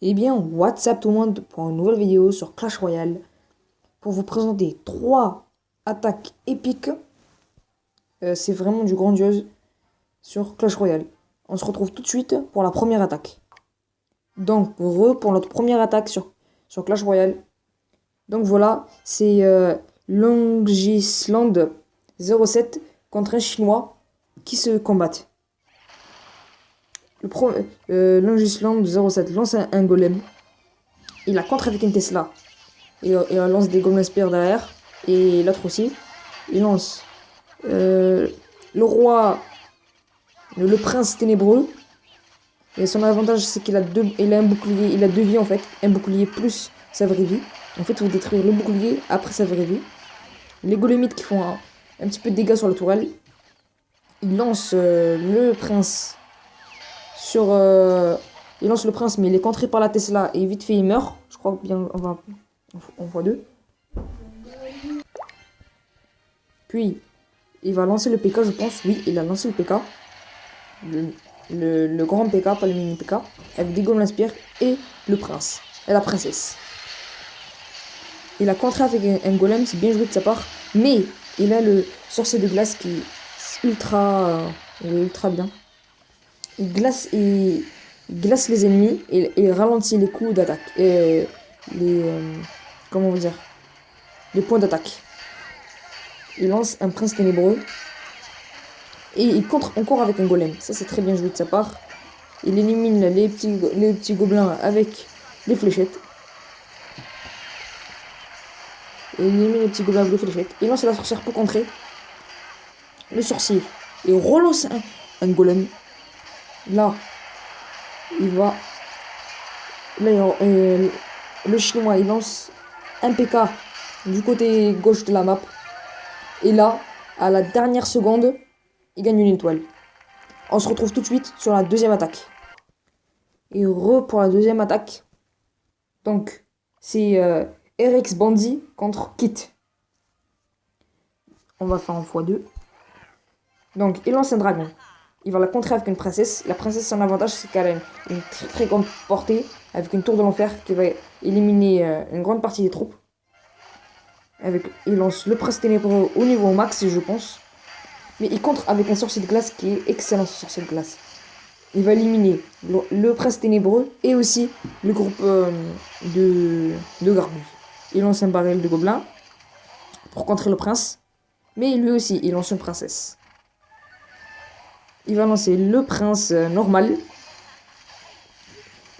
Eh bien, what's up tout le monde pour une nouvelle vidéo sur Clash Royale pour vous présenter 3 attaques épiques. C'est vraiment du grandiose sur Clash Royale. On se retrouve tout de suite pour la première attaque. Donc, pour notre première attaque sur Clash Royale. Donc voilà, c'est Longisland 07 contre un Chinois qui se combattent. Longisland 07 lance un golem. Il la contre avec une Tesla. Il lance des Golem Spear derrière. Et l'autre aussi. Il lance le roi, le prince ténébreux. Et son avantage, c'est qu'il a un bouclier. Il a 2 vies en fait. Un bouclier plus sa vraie vie. En fait, il faut détruire le bouclier après sa vraie vie. Les golémites qui font un petit peu de dégâts sur la tourelle. Il lance le prince sur... il lance le prince, mais il est contré par la Tesla et vite fait il meurt. Je crois bien on voit 2. Puis il va lancer le PK, je pense. Oui, il a lancé le PK. Le grand PK, pas le mini PK. Avec des Golem Spear et le prince. Et la princesse. Il a contré avec un golem, c'est bien joué de sa part. Mais il a le sorcier de glace qui est ultra bien. Il glace les ennemis et il ralentit les coups d'attaque. Et comment vous dire, les points d'attaque. Il lance un prince ténébreux. Et il contre encore avec un golem. Ça, c'est très bien joué de sa part. Il élimine les petits gobelins avec les fléchettes. Il élimine les petits gobelins avec les fléchettes. Il lance la sorcière pour contrer. Le sorcier. Et relance un golem. Là, il va... Là, le chinois, il lance un PK du côté gauche de la map. Et là, à la dernière seconde, il gagne une étoile. On se retrouve tout de suite sur la deuxième attaque. Et pour la deuxième attaque. Donc, c'est RX Bandit contre Kit. On va faire en x2. Donc, il lance un dragon. Il va la contrer avec une princesse. La princesse, son avantage, c'est qu'elle a une très très grande portée. Avec une tour de l'enfer qui va éliminer une grande partie des troupes. Il lance le prince ténébreux au niveau max, je pense. Mais il contre avec un sorcier de glace qui est excellent, ce sorcier de glace. Il va éliminer le prince ténébreux et aussi le groupe de gargouilles. Il lance un baril de gobelins pour contrer le prince. Mais lui aussi, il lance une princesse. Il va lancer le prince normal.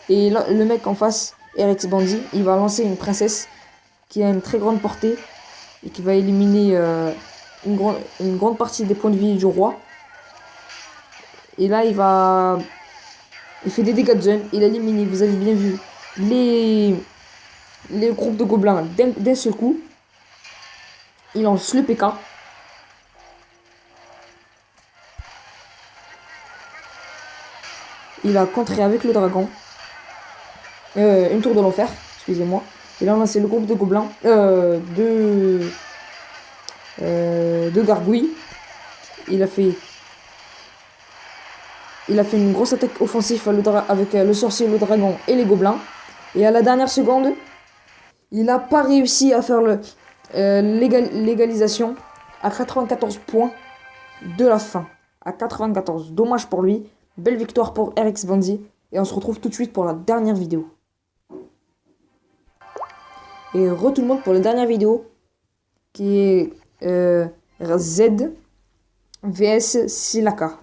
Et là, le mec en face, RX Bandit, il va lancer une princesse qui a une très grande portée et qui va éliminer une grande partie des points de vie du roi. Et là, il fait des dégâts de zone. Il a éliminé, vous avez bien vu, les groupes de gobelins d'un seul coup. Il lance le PK. Il a contré avec le dragon. Une tour de l'enfer, excusez-moi. Il a lancé le groupe de gobelins. De gargouilles. Il a fait une grosse attaque offensive avec le sorcier, le dragon et les gobelins. Et à la dernière seconde, il n'a pas réussi à faire l'égalisation à 94 points de la fin. À 94. Dommage pour lui. Belle victoire pour RX Bandit. Et on se retrouve tout de suite pour la dernière vidéo. Et tout le monde pour la dernière vidéo. Qui est Z vs Silaka.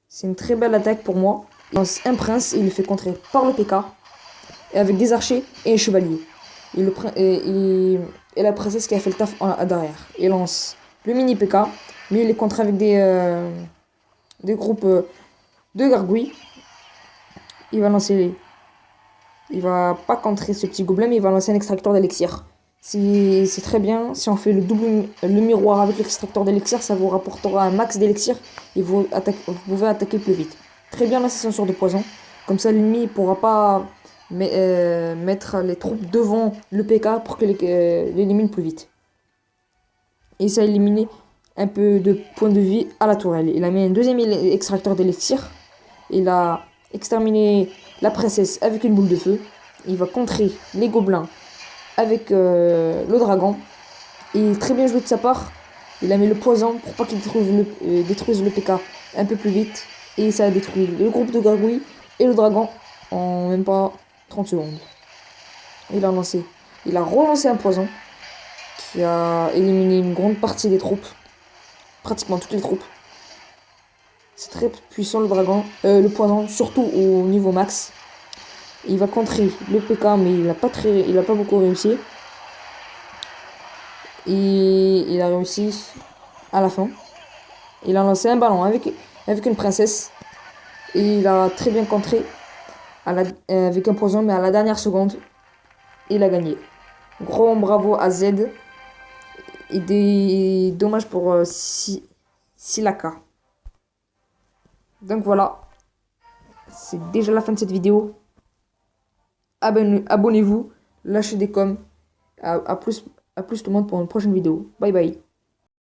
C'est une très belle attaque pour moi. Il lance un prince et il le fait contrer par le PK. Et avec des archers et un chevalier. Et la princesse qui a fait le taf derrière. Il lance le mini PK. Mais il est contré avec des groupes de gargouilles. Il va pas contrer ce petit gobelin, mais il va lancer un extracteur d'élixir. C'est très bien. Si on fait le miroir avec l'extracteur d'élixir, ça vous rapportera un max d'élixir et vous pouvez attaquer plus vite. Très bien l'assassin de poison. Comme ça, l'ennemi ne pourra pas mettre les troupes devant le PK pour que l'élimine plus vite. Et ça a éliminé un peu de points de vie à la tourelle. Il a mis un deuxième extracteur d'élixir. Il a exterminé la princesse avec une boule de feu. Il va contrer les gobelins avec le dragon. Et très bien joué de sa part. Il a mis le poison pour pas qu'il détruise le PK un peu plus vite. Et ça a détruit le groupe de gargouilles et le dragon en même pas 30 secondes. Il a relancé un poison qui a éliminé une grande partie des troupes. Pratiquement toutes les troupes. C'est très puissant le dragon, le poison, surtout au niveau max. Il va contrer le PK, mais il a pas beaucoup réussi. Et il a réussi à la fin. Il a lancé un ballon avec une princesse. Et il a très bien contré avec un poison, mais à la dernière seconde, il a gagné. Gros bravo à Z. Et dommage pour Silaka. Donc voilà, c'est déjà la fin de cette vidéo. Abonnez-vous, lâchez des coms. À plus tout le monde pour une prochaine vidéo. Bye bye.